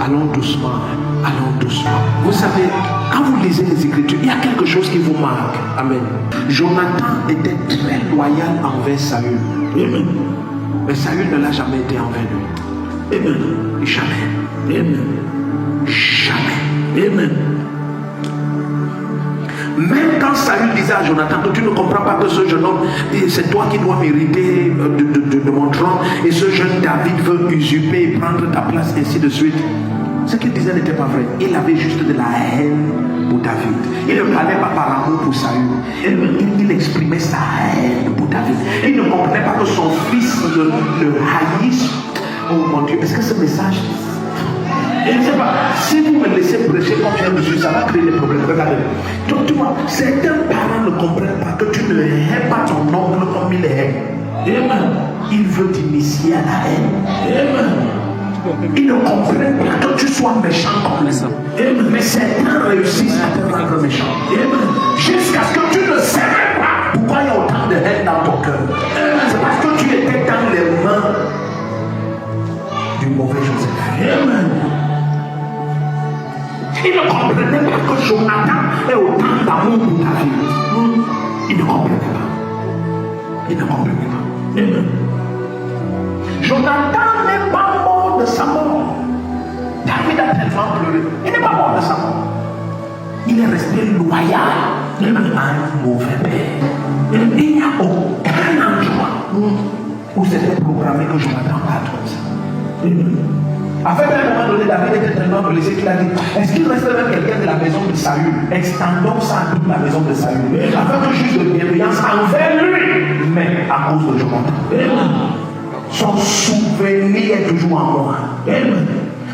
allons doucement, allons doucement. Vous savez, quand vous lisez les Écritures, il y a quelque chose qui vous marque. Amen. Jonathan était très loyal envers Saül. Amen. Mais Saül ne l'a jamais été envers lui. Amen. Jamais. Amen. Jamais. Amen. Même quand Saül disait à Jonathan que tu ne comprends pas que ce jeune homme, c'est toi qui dois mériter de mon trône, et ce jeune David veut usurper et prendre ta place, ainsi de suite. Ce qu'il disait n'était pas vrai. Il avait juste de la haine pour David. Il ne parlait pas par amour pour Saül. Il exprimait sa haine pour David. Il ne comprenait pas que son fils le haïsse. Oh mon Dieu, est-ce que ce message... Je ne sais pas, si vous me laissez prêcher comme je viens dessus, ça va créer des problèmes. Regardez. Donc tu vois, certains parents ne comprennent pas que tu ne hais pas ton oncle comme il est. Amen. Il veut t'initier à la haine. Amen. Ils ne comprennent pas que tu sois méchant comme ça. Amen. Mais certains réussissent à te rendre méchant. Amen. Jusqu'à ce que tu ne sais pas pourquoi il y a autant de haine dans ton cœur. C'est parce que tu étais dans les mains du mauvais Joseph. Amen. Il ne comprenait pas que Jonathan ait autant d'amour pour David. Il ne comprenait pas. Il ne comprenait pas. Amen. Jonathan n'est pas mort de sa mort. David a tellement pleuré. Il n'est pas mort de sa mort. Il est resté loyal à un mauvais père. Il n'y a aucun endroit où c'était programmé que Jonathan patronne ça. Avec un moment donné, David était tellement blessé qu'il a dit, est-ce qu'il reste même quelqu'un de la maison de Saül? Extendons ça à toute la maison de Saül. Avec juste de bienveillance envers lui, mais à cause de Jonathan. Son souvenir est toujours en moi.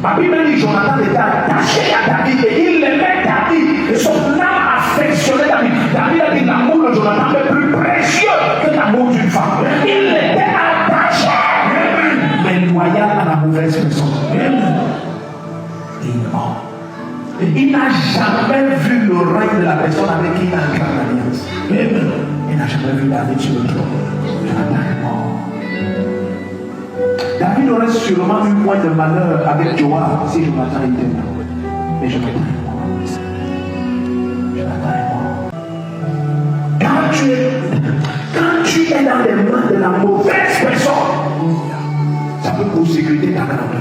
Ma Bible dit Jonathan était attaché à David et il aimait David. Et son âme affectionnait David. David a dit l'amour de Jonathan est plus précieux que l'amour d'une femme. Il était attaché, mais loyal à la mauvaise personne. Et il est mort. Il n'a jamais vu le règne de la personne avec qui il a une grande alliance. Il n'a jamais vu David sur le trône. Jonathan est mort. David aurait sûrement eu moins de malheur avec Joab si Jonathan était mort. Mais Jonathan est mort. Jonathan est mort. Quand tu es dans les mains de la mauvaise personne, ça peut consécrer ta grandeur.